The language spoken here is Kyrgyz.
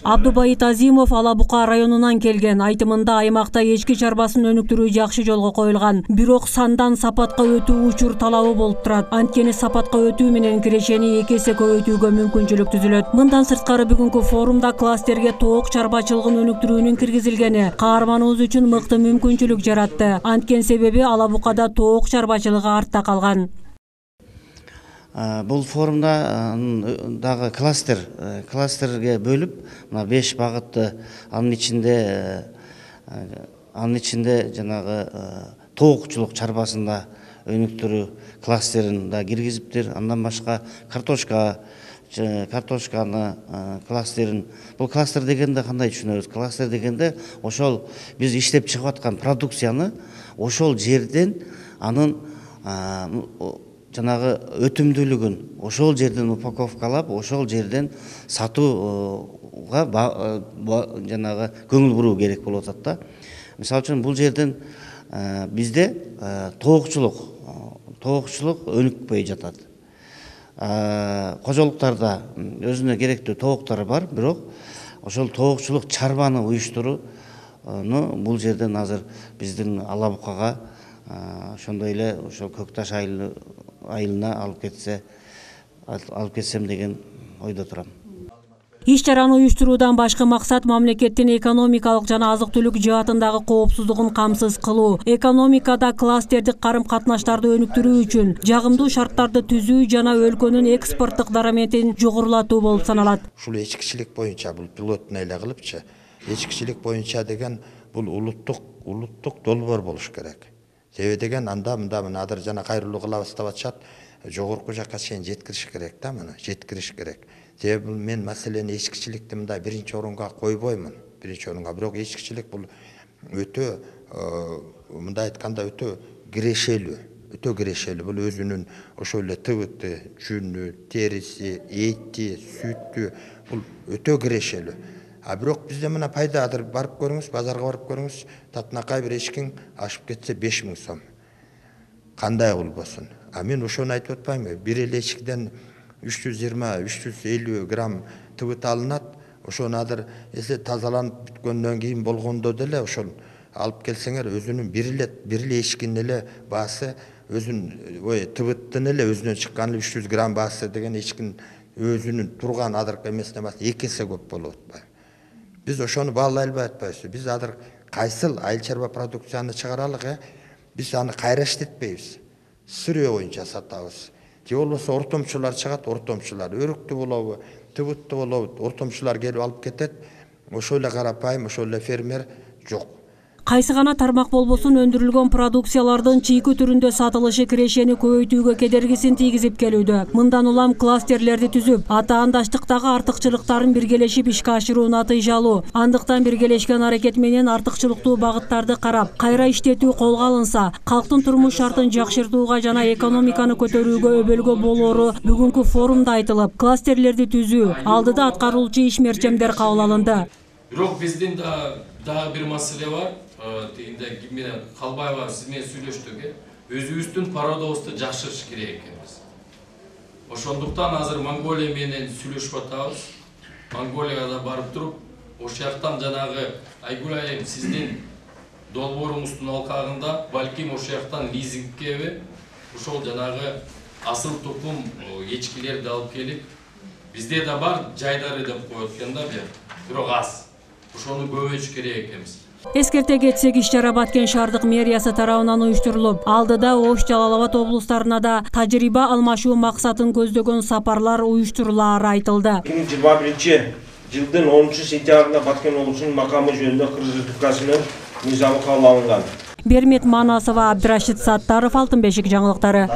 Абдубайыт Азимов Алабука районунан келген. Айтымында аймакта эчки чарбасын өнүктүрүү жакшы жолго коюлган. Бирок сандан сапатка өтүү учур талабы болуп турат. Анткени сапатка өтүү менен кирешени 2 эсе көбөйтүүгө мүмкүнчүлүк түзүлөт. Мындан сырткары бүгүнкү форумда кластерге тоок чарбачылыгын өнүктүрүүнүн киргизилгени каарманыбыз үчүн мыкты мүмкүнчүлүк жаратты. Анткен себеби Алабукада тоок чарбачылыгы артта калган. Бұл форумда дагы кластерге бөлүп, 5 багытты анын ичинде жанагы тоокчулук чарбасында өнүктүрүү кластерин да киргизиптир. Андан башка картошканы кластерин. Бул кластер дегенде кандай түшүнөбүз? Кластер дегенде ошол биз иштеп чыгып аткан продукцияны ошол жерден анын жанагы өтүмдүүлүгүн ошол жерден упаковкалап, ошол жерден сатууга жанагы көңүл буруу керек болуп атат да. Мисалы үчүн бул жерден бизде тоокчулук өнүкпөй жатат. Кожолуктарда өзүнө керектүү тооктор бар, бирок ошол тоокчулук чарбаны уюштурууну бул жерден азыр биздин Алабукага ошондой эле ошол Көкташ айылына алып кетсем деген ойдо турам. Иш чараны уюштуруудан башкы максат мамлекеттин экономикалык жана азык-түлүк жаатындагы коопсуздугун камсыз кылуу. Экономикада кластердик карым-катнаштарды өнүктүрүү үчүн жагымдуу шарттарды түзүү жана өлкөнүн экспорттук дараметин жогорулатуу болуп саналат. Ушул ичкичилик боюнча бул пилоттун эле кылыпчы, ичкичилик боюнча деген бул улуттук долбоор болуш керек. Себеби деген анда мында адыр жана кайрылуу кыла баштап атышат, жогорку жакка чейин жеткириш керек да, мына жеткириш керек. Себеби мен маселени ичкичиликти мында биринчи орунга койбоймун, бирок ичкичилик бул өтө мындай айтканда өтө кирешелүү, бул өзүнүн ошол эле тыбыты, жүнү, териси, эти, сүтү, бул өтө кирешелүү. Бирок бизде мына пайда адыр барып көрүңүз, базарга барып көрүңүз, татынакай бир эчкиң ашып кетсе 5000 сом. Кандай болбосун? Мен ошону айтып атпаймынбы? Бир эле эчкиден 320-350 грамм тыбыт алынат. Ошону адыр эсе тазаланып бүткөндөн кийин болгондо деле ошол алып келсеңер өзүнүн бир эле эчкинин эле баасы өзүнүн тыбыттын эле өзүнөн чыккан 300 грамм баасы деген эчкинин өзүнүн турган адыркы эмесине баасы 2 эсе көп болуп атпайбы? Biz oşonu bağlay alбай атпайбыз. Biz adır кайсыл айыл чарба продукцияны чыгаралык, biz аны кайраш этпейбиз. Сүрөө боюнча сатабыз. Же болбосо ортомчулар чыгат, ортомчулар өрүктү болобу, тыбыттуу болобу, ортомчулар келип алып кетет. Ошол эле карапайым, ошол эле фермер жок. Кайсы гана тармак болбосун өндүрүлгөн продукциялардын чийкүү түрүндө сатылышы кирешени көбөйтүүгө кедергисин тийгизип келүүдө. Мындан улам кластерлерди түзүп, атаандаштыктагы артыкчылыктарын биргелешип ишке ашыруу натыйжалуу. Андыктан биргелешкен аракет менен артыкчылыктуу багыттарды карап, кайра иштетүү колго алынса, калктын турмуш шартын жакшыртууга жана экономиканы көтөрүүгө өбөлгө болоору бүгүнкү форумда айтылып, кластерлерди түзүү алдыда аткарылуучу ишмерчемдер кабыл алынды. Бирок биздин дагы бир маселе бар. Тегинде менен Калбаева сиз менен сүйлөштүк, өзүбүздүн породобузду жакшыртыш керек экенбиз. Ошондуктан азыр Монголия менен сүйлөшүп атабыз. Монголияга барып туруп, ошол жактан жанагы Айгүл айым сиздин долбооруңуздун алкагында балким ошол жактан лизингкеби ошол жанагы асыл тукум эчкилерди алып келип, бизде да бар жайдары деп коет экен да, бирок аз. Ошону көбөйтүш керек экенбиз. Эскерте кетсек, иш чара Баткен шаардык мэриясы тарабынан уюштурулуп, алдыда Ош, Жалал Абад облустарына да тажрыйба алмашуу максатын көздөгөн сапарлар уюштурулаары айтылды. 2021-жылдын 10-сентябрында Баткен облусунун макамы жөнүндө Кыргыз Республикасынын мыйзамы кабыл алынган. Бермет Манасова, Абдрашид Саттаров, Алтын бешик жаңылыктары.